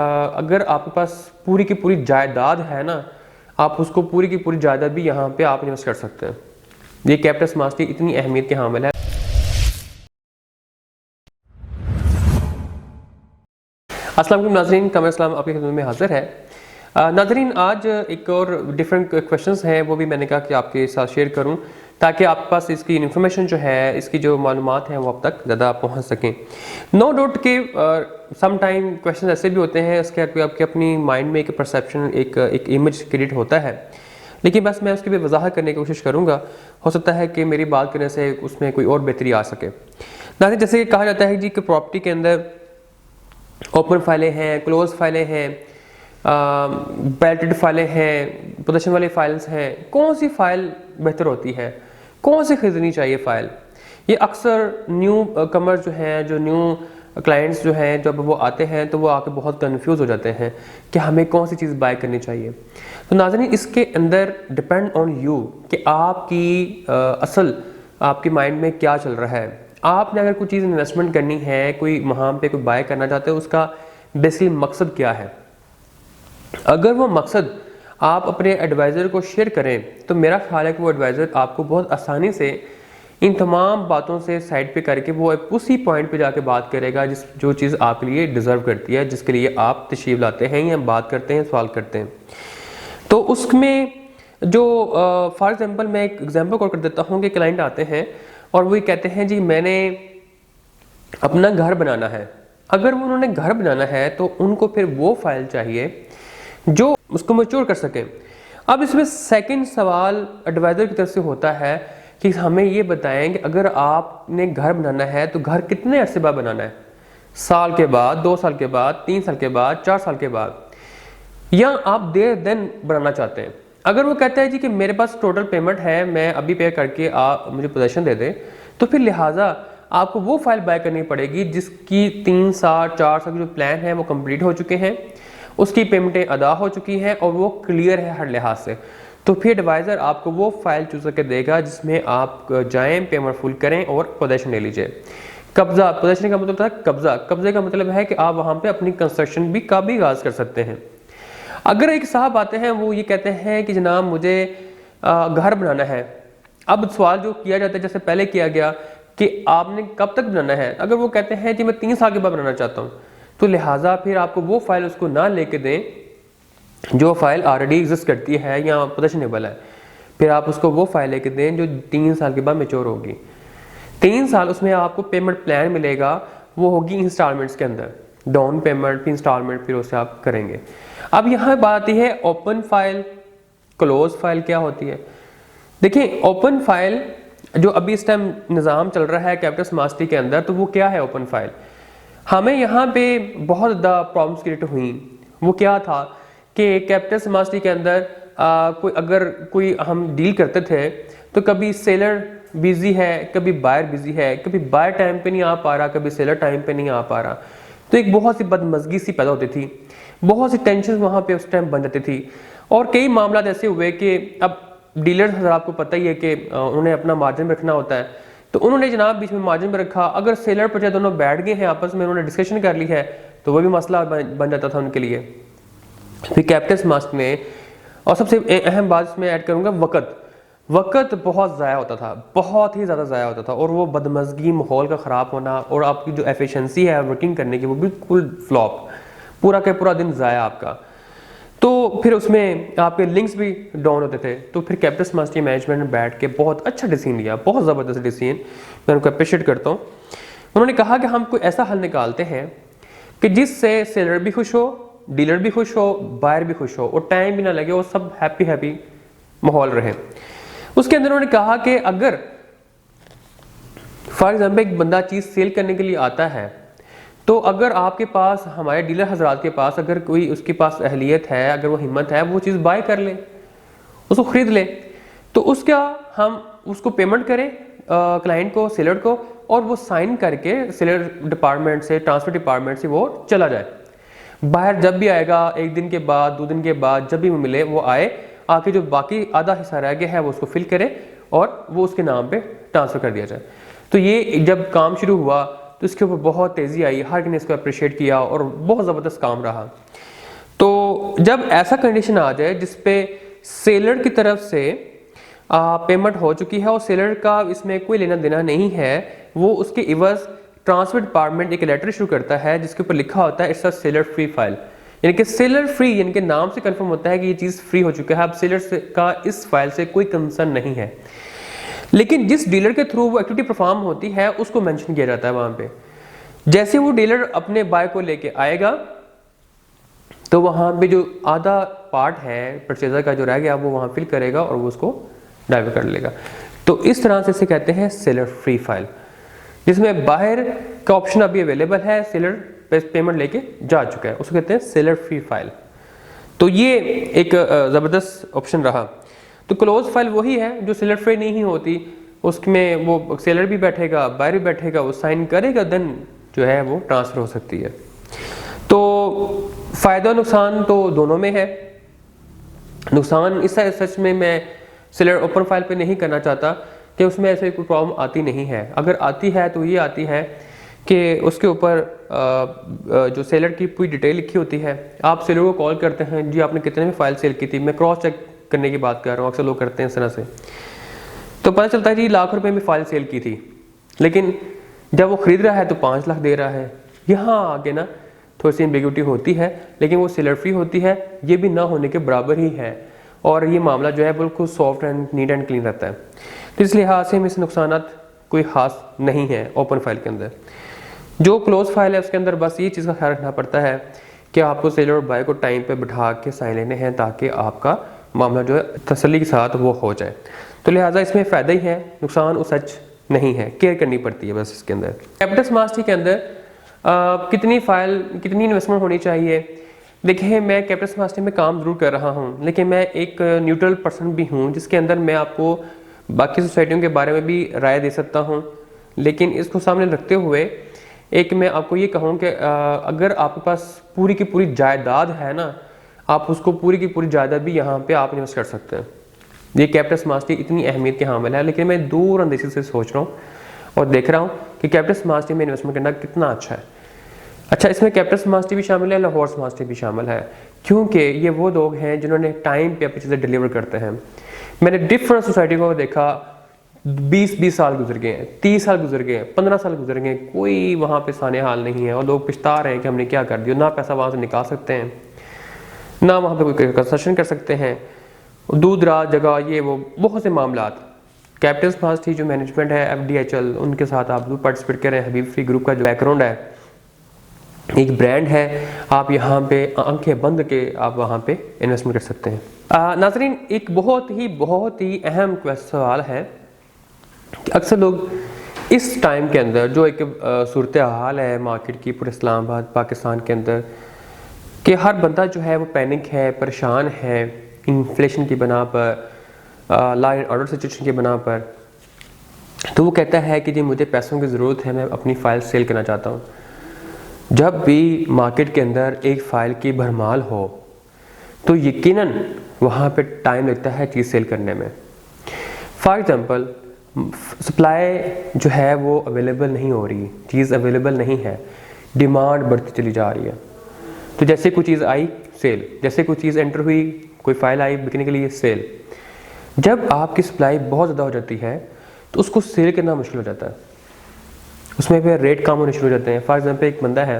अगर आपके पास पूरी की पूरी जायदाद है ना, आप उसको पूरी की पूरी जायदाद भी यहाँ पे आप इन्वेस्ट कर सकते हैं। ये कैपिटल स्मार्ट सिटी इतनी अहमियत के हामिल है। अस्सलाम वालेकुम नाज़रीन, कमर इस्लाम आपकी खिदमत में हाजिर है। नाज़रीन, आज एक और डिफरेंट क्वेश्चंस हैं, वो भी मैंने कहा कि आपके साथ शेयर करूं ताकि आपके पास इसकी इन्फॉर्मेशन जो है, इसकी जो मालूमात हैं वो आप तक ज़्यादा पहुंच सकें। नो डाउट के सम टाइम क्वेश्चन ऐसे भी होते हैं, इसके आपके अपनी माइंड में एक परसेप्शन, एक इमेज क्रिएट होता है, लेकिन बस मैं उसकी भी वजाहत करने की कोशिश करूँगा। हो सकता है कि मेरी बात करने से उसमें कोई और बेहतरी आ सके। नाज़रीन, जैसे कहा जाता है जी कि प्रॉपर्टी के अंदर ओपन फाइलें हैं, क्लोज फाइलें हैं, बैलेटेड फाइलें हैं, पोजीशन वाली फाइल्स हैं। कौन सी फाइल बेहतर होती है, कौन सी खरीदनी चाहिए फ़ाइल? ये अक्सर न्यू कमर जो हैं, जो न्यू क्लाइंट्स जो हैं, जब वो आते हैं तो वो आके बहुत कंफ्यूज हो जाते हैं कि हमें कौन सी चीज़ बाय करनी चाहिए। तो नाज़रीन, इसके अंदर डिपेंड ऑन यू कि आपकी असल आपके माइंड में क्या चल रहा है। आपने अगर कोई चीज़ इन्वेस्टमेंट करनी है, कोई वहाँ पे कोई बाय करना चाहते हो, उसका बेसिकली मकसद क्या है? अगर वो मकसद आप अपने एडवाइज़र को शेयर करें तो मेरा ख्याल है कि वो एडवाइज़र आपको बहुत आसानी से इन तमाम बातों से साइड पे करके वो उसी पॉइंट पे जाके बात करेगा जो चीज़ आपके लिए डिज़र्व करती है, जिसके लिए आप तशरीफ़ लाते हैं या बात करते हैं, सवाल करते हैं। तो उसमें जो फॉर एग्जांपल मैं एक एग्जांपल कॉल कर देता हूँ कि क्लाइंट आते हैं और वो ये कहते हैं जी मैंने अपना घर बनाना है। अगर वो उन्होंने घर बनाना है तो उनको फिर वो फाइल चाहिए जो उसको मैच्योर कर सके। अब इसमें सेकंड सवाल एडवाइज़र की तरफ से होता है कि हमें ये बताएं कि अगर आपने घर बनाना है तो घर कितने अरसे बाद बनाना है? साल के बाद, 2 साल के बाद, 3 साल के बाद, 4 साल के बाद, या आप देर देन बनाना चाहते हैं? अगर वो कहता है जी कि मेरे पास टोटल पेमेंट है, मैं अभी पे करके आप मुझे पोजेशन दे दें, तो फिर लिहाजा आपको वो फाइल बाय करनी पड़ेगी जिसकी 3 साल 4 साल के जो प्लान है वो कंप्लीट हो चुके हैं, उसकी पेमेंटें अदा हो चुकी हैं और वो क्लियर है हर लिहाज से। तो फिर एडवाइज़र आपको वो फाइल चूज करके देगा जिसमें आप जाएं, पेमेंट फुल करें और पोजेशन ले लीजिए। कब्जा, पोजेशन का मतलब था कब्जा। कब्जे का मतलब है कि आप वहाँ पे अपनी कंस्ट्रक्शन भी का भी आगाज कर सकते हैं। अगर एक साहब आते हैं, वो ये कहते हैं कि जनाब मुझे घर बनाना है। अब सवाल जो किया जाता है जैसे पहले किया गया कि आपने कब तक बनाना है। अगर वो कहते हैं कि मैं 3 साल के बाद बनाना चाहता हूँ, तो लिहाजा फिर आपको वो फाइल उसको ना लेके दें जो फाइल ऑलरेडी एग्जिस्ट करती है या पोजेशनेबल है। फिर आप उसको वो फाइल लेके दें जो 3 साल के बाद मैच्योर होगी। 3 साल उसमें आपको पेमेंट प्लान मिलेगा, वो होगी इंस्टॉलमेंट्स के अंदर, डाउन पेमेंट फिर इंस्टॉलमेंट, फिर उससे आप करेंगे। अब यहाँ बात आती है ओपन फाइल, क्लोज फाइल क्या होती है। देखिए, ओपन फाइल जो अभी इस टाइम निज़ाम चल रहा है कैपिटल स्मार्ट सिटी के अंदर, तो वो क्या है ओपन फाइल? हमें यहाँ पे बहुत ज़्यादा प्रॉब्लम्स क्रिएट हुई। वो क्या था कि कैपिटल स्मार्ट सिटी के अंदर कोई हम डील करते थे तो कभी सेलर बिजी है, कभी बायर बिजी है, कभी बायर टाइम पे नहीं आ पा रहा, कभी सेलर टाइम पे नहीं आ पा रहा। तो एक बहुत सी बदमज़गी सी पैदा होती थी, बहुत सी टेंशन वहाँ पे उस टाइम बन जाती थी। और कई मामला ऐसे हुए कि अब डीलर्स, आपको पता ही है कि उन्होंने अपना मार्जिन भी रखना होता है, तो उन्होंने जनाब बीच में मार्जिन भी रखा। अगर सेलर पर दोनों बैठ गए हैं आपस में, उन्होंने डिस्कशन कर ली है, तो वो भी मसला बन जाता था उनके लिए। फिर कैपिटल स्मार्ट में, और सबसे अहम बात इसमें ऐड करूंगा, वक़्त बहुत ज़ाया होता था, बहुत ही ज़्यादा ज़ाया होता था। और वो बदमज़गी, माहौल का ख़राब होना और आपकी जो एफिशिएंसी है वर्किंग करने की, वो बिल्कुल फ्लॉप, पूरा का पूरा दिन ज़ाया आपका। तो फिर उसमें आपके लिंक्स भी डाउन होते थे। तो फिर कैपिटल स्मार्ट सिटी मैनेजमेंट ने बैठ के बहुत अच्छा डिसीजन लिया, बहुत ज़बरदस्त डिसीजन, मैं उनको अप्रिशिएट करता हूँ। उन्होंने कहा कि हम कोई ऐसा हल निकालते हैं कि जिससे सेलर भी खुश हो, डीलर भी खुश हो, बायर भी खुश हो और टाइम भी ना लगे और सब हैप्पी माहौल रहे। उसके अंदर उन्होंने कहा कि अगर फॉर एग्जाम्पल एक बंदा चीज़ सेल करने के लिए आता है, तो अगर आपके पास, हमारे डीलर हजरात के पास, अगर कोई उसके पास अहलियत है, अगर वो हिम्मत है, वो चीज़ बाय कर ले, उसको खरीद ले, तो उसका हम उसको पेमेंट करें क्लाइंट को, सेलर को, और वो साइन करके सेलर डिपार्टमेंट से, ट्रांसफर डिपार्टमेंट से वो चला जाए। बाहर जब भी आएगा, 1 दिन के बाद, 2 दिन के बाद, जब भी मिले वो आए, आके जो बाकी आधा हिस्सा रह गया है वो उसको फिल करे और वो उसके नाम पे ट्रांसफ़र कर दिया जाए। तो ये जब काम शुरू हुआ तो इसके ऊपर बहुत तेज़ी आई, हर किसी ने इसको अप्रिशिएट किया और बहुत ज़बरदस्त काम रहा। तो जब ऐसा कंडीशन आ जाए जिस पे सेलर की तरफ से पेमेंट हो चुकी है और सेलर का इसमें कोई लेना देना नहीं है, वो उसके इवज़ ट्रांसफर डिपार्टमेंट एक लेटर इशू करता है जिसके ऊपर लिखा होता है it's a seller free file, यानी कि सेलर फ्री, यानी कि नाम से कंफर्म होता है कि ये चीज़ फ्री हो चुका है, अब सेलर का इस फाइल से कोई कंसर्न नहीं है। लेकिन जिस डीलर के थ्रू वो एक्टिविटी परफॉर्म होती है उसको मेंशन किया जाता है वहां पे। जैसे वो डीलर अपने बाय को लेके आएगा तो वहां पे जो आधा पार्ट है परचेजर का जो रह गया वो वहां फिल करेगा और वो उसको डाइवर्ट कर लेगा। तो इस तरह से इसे कहते हैं सेलर फ्री फाइल, जिसमें बाहर का ऑप्शन अभी अवेलेबल है, सेलर पेमेंट लेके जा चुका है, उसको कहते हैं सेलर फ्री फाइल। तो ये एक ज़बरदस्त ऑप्शन रहा। तो क्लोज फाइल वही है जो सेलर फ्री नहीं होती, उसमें वो सेलर भी बैठेगा, बायर भी बैठेगा, वो साइन करेगा, देन जो है वो ट्रांसफ़र हो सकती है। तो फ़ायदा नुकसान तो दोनों में है। नुकसान इस सच में मैं सेलर ओपन फाइल पे नहीं करना चाहता कि उसमें ऐसे कोई प्रॉब्लम आती नहीं है। अगर आती है तो ये आती है कि उसके ऊपर जो सेलर की पूरी डिटेल लिखी होती है, आप सेलर को कॉल करते हैं, जी आपने कितने में फ़ाइल सेल की थी, मैं क्रॉस चेक करने की बात कर रहा हूँ, अक्सर लोग करते हैं इस तरह से, तो पता चलता है जी लाख रुपए में फ़ाइल सेल की थी, लेकिन जब वो ख़रीद रहा है तो 5 लाख दे रहा है। यहाँ आगे ना थोड़ी सी एम्बिग्युइटी होती है, लेकिन वो सेलर फ्री होती है, ये भी ना होने के बराबर ही है, और ये मामला जो है बिल्कुल soft and neat and clean रहता है। तो इस लिहाज से इसमें नुकसान कोई ख़ास नहीं है ओपन फाइल के अंदर। जो क्लोज फाइल है उसके अंदर बस ये चीज़ का ख्याल रखना पड़ता है कि आपको सेलर और बाय को टाइम पे बिठा के साइन लेने हैं ताकि आपका मामला जो है तसल्ली के साथ वो हो जाए। तो लिहाजा इसमें फ़ायदा ही है, नुकसान उस सच नहीं है, केयर करनी पड़ती है बस इसके अंदर। कैपिटल स्मार्ट सिटी के अंदर कितनी इन्वेस्टमेंट होनी चाहिए। देखिए, मैं कैपिटल स्मार्ट सिटी में काम जरूर कर रहा हूँ, लेकिन मैं एक न्यूट्रल पर्सन भी हूँ जिसके अंदर मैं आपको बाकी सोसाइटियों के बारे में भी राय दे सकता हूँ, लेकिन इसको सामने रखते हुए एक मैं आपको ये कहूँ कि अगर आपके पास पूरी की पूरी जायदाद है ना, आप उसको पूरी की पूरी जायदाद भी यहाँ पे आप इन्वेस्ट कर सकते हैं। ये कैपिटल स्मार्ट सिटी इतनी अहमियत के हामिल है, लेकिन मैं दूर अंदेशी से सोच रहा हूँ और देख रहा हूँ कि कैपिटल स्मार्ट सिटी में इन्वेस्टमेंट करना कितना अच्छा है। अच्छा, इसमें कैपिटल स्मार्ट सिटी भी शामिल है, लाहौर स्मार्ट सिटी भी शामिल है, क्योंकि ये वो लोग हैं जिन्होंने टाइम पे अपनी चीज़ें डिलीवर करते हैं। मैंने डिफरेंट सोसाइटी को देखा, 20 साल गुजर गए हैं, 30 साल गुजर गए हैं, 15 साल गुजर गए, कोई वहाँ पे साने हाल नहीं है और लोग पछता रहे हैं कि हमने क्या कर दिया। ना पैसा वहाँ से निकाल सकते हैं, ना वहाँ पे कोई कंस्ट्रक्शन कर सकते हैं, दूर दराज जगह, ये वो बहुत से मामलात। कैपिटल स्मार्ट सिटी जो मैनेजमेंट है FDHL, उनके साथ आप पार्टिसिपेट करें। हबीब फ्री ग्रुप का जो बैकग्राउंड है, एक ब्रांड है, आप यहाँ पे आंखें बंद के आप वहाँ पे इन्वेस्टमेंट कर सकते हैं। नाज़रीन, एक बहुत ही अहम सवाल है कि अक्सर लोग इस टाइम के अंदर जो एक सूरत हाल है मार्केट की पूरे इस्लामाबाद पाकिस्तान के अंदर, कि हर बंदा जो है वो पैनिक है, परेशान है, इन्फ्लेशन की बना पर, लॉ एंड ऑर्डर सिचुएशन की बना पर, तो वो कहता है कि जी मुझे पैसों की ज़रूरत है, मैं अपनी फ़ाइल सेल करना चाहता हूँ। जब भी मार्केट के अंदर एक फ़ाइल की भरमाल हो तो यकीनन वहाँ पे टाइम लगता है चीज़ सेल करने में। फॉर एग्ज़ाम्पल, सप्लाई जो है वो अवेलेबल नहीं हो रही, चीज़ अवेलेबल नहीं है, डिमांड बढ़ती चली जा रही है। तो जैसे कोई चीज़ आई सेल, जैसे कोई चीज़ एंटर हुई, कोई फ़ाइल आई बिकने के लिए सेल। जब आपकी सप्लाई बहुत ज़्यादा हो जाती है तो उसको सेल करना मुश्किल हो जाता है, उसमें फिर रेट कम होने शुरू हो जाते हैं। फॉर एग्जाम्पल, एक बंदा है,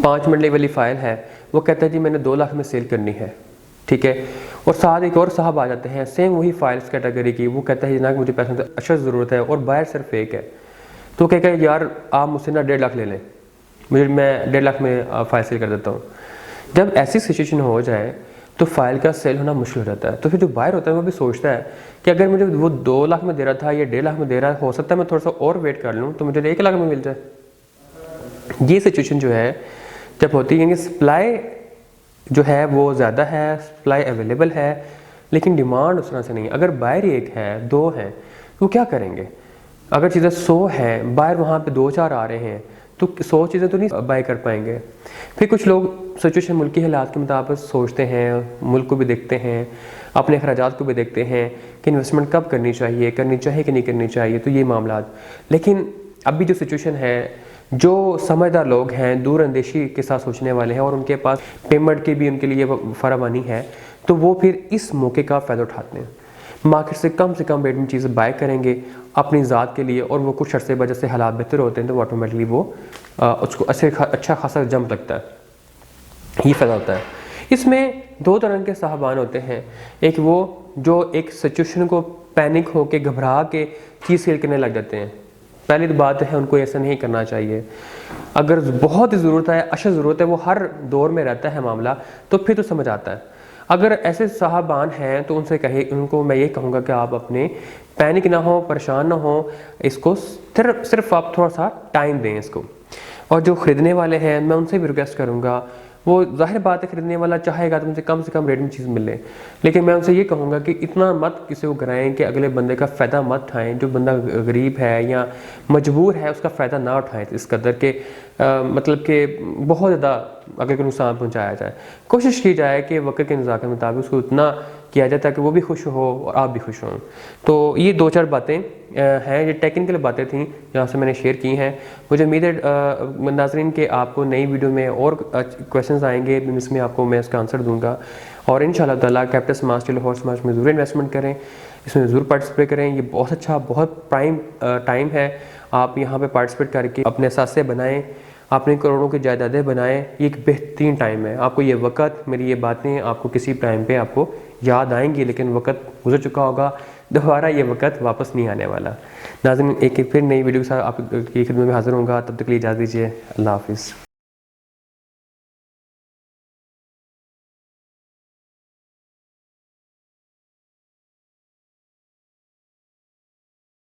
5 मंडली वाली फ़ाइल है, वो कहता है जी मैंने 2 लाख में सेल करनी है, ठीक है, और साथ एक और साहब आ जाते हैं सेम वही फाइल्स कैटेगरी की, वो कहता है जनाब मुझे पैसों की अच्छा ज़रूरत है और बायर सिर्फ एक है, तो कहेगा यार आप मुझसे ना 1.5 लाख ले लें, मैं 1.5 लाख में फ़ाइल सेल कर देता हूँ। जब ऐसी सिचुएशन हो जाए तो फाइल का सेल होना मुश्किल हो जाता है। तो फिर जो बायर होता है वो भी सोचता है कि अगर मुझे वो 2 लाख में दे रहा था या 1.5 लाख में दे रहा है, हो सकता है मैं थोड़ा सा और वेट कर लूँ तो मुझे 1 लाख में मिल जाए। ये सिचुएशन जो है जब होती है कि सप्लाई जो है वो ज़्यादा है, सप्लाई अवेलेबल है, लेकिन डिमांड उस तरह से नहीं है। अगर बायर 1 है, 2 हैं, तो क्या करेंगे? अगर चीज़ें 100 हैं, बायर वहाँ पे 2-4 आ रहे हैं, तो 100 चीज़ें तो नहीं बाय कर पाएंगे। फिर कुछ लोग सिचुएशन मुल्की हालात के मुताबिक सोचते हैं, मुल्क को भी देखते हैं, अपने अखराजात को भी देखते हैं कि इन्वेस्टमेंट कब करनी चाहिए कि नहीं करनी चाहिए, तो ये मामला। लेकिन अभी जो सिचुएशन है, जो समझदार लोग हैं, दूरअंदेशी के साथ सोचने वाले हैं और उनके पास पेमेंट की भी उनके लिए फरावानी है, तो वो फिर इस मौके का फ़ायदा उठाते हैं, मार्केट से कम रेट में चीज़ें बाय करेंगे अपनी ज़ात के लिए, और वो कुछ अर्से वजह से हालात बेहतर होते हैं तो ऑटोमेटिकली वो उसको अच्छा खासा जंप लगता है, ये फ़ायदा होता है। इसमें दो तरह के साहबान होते हैं, एक वो जो एक सिचुएशन को पैनिक होके घबरा के चीज़ सेल करने लग जाते हैं। पहली तो बात है उनको ऐसा नहीं करना चाहिए। अगर बहुत ही ज़रूरत है, अशद ज़रूरत है, वो हर दौर में रहता है मामला, तो फिर तो समझ आता है। अगर ऐसे साहबान हैं तो उनको मैं ये कहूँगा कि आप अपने पैनिक ना हो, परेशान ना हो, इसको सिर्फ आप थोड़ा सा टाइम दें इसको। और जो ख़रीदने वाले हैं मैं उनसे भी रिक्वेस्ट करूँगा, वो ज़ाहिर बात है ख़रीदने वाला चाहेगा तो उनसे कम से कम रेट में चीज़ मिले, लेकिन मैं उनसे ये कहूँगा कि इतना मत किसी को कराएं कि अगले बंदे का फ़ायदा मत उठाएं। जो बंदा गरीब है या मजबूर है उसका फ़ायदा ना उठाएं इस कदर के मतलब कि बहुत ज़्यादा अगर कोई नुकसान पहुँचाया जाए। कोशिश की जाए कि वक्त के निज़ाम के मुताबिक उसको उतना किया जाए ताकि वो भी खुश हो और आप भी खुश हों। तो ये 2-4 बातें हैं, ये टेक्निकल बातें थी जहाँ से मैंने शेयर की हैं। मुझे उम्मीद है नाज़रीन के आपको नई वीडियो में और क्वेश्चंस आएंगे, इसमें आपको मैं इसका आंसर दूंगा। और इंशाल्लाह ताला कैपिटल स्मार्ट स्टील हॉर्स मार्च में ज़रूर इन्वेस्टमेंट करें, इसमें ज़रूर पार्टिसिपेट करें। ये बहुत अच्छा, बहुत प्राइम टाइम है, आप यहाँ पे पार्टिसिपेट करके अपने असासे बनाएं, अपने करोड़ों की जायदादें बनाएं। ये एक बेहतरीन टाइम है। आपको ये वक्त, मेरी ये बातें आपको किसी टाइम पे आपको याद आएंगी, लेकिन वक्त गुजर चुका होगा, दोबारा ये वक्त वापस नहीं आने वाला। नाज़रीन एक फिर नई वीडियो के साथ आपकी खिदमत में हाजिर होऊंगा, तब तक के लिए इजाज़त दीजिए। अल्लाह हाफिज़।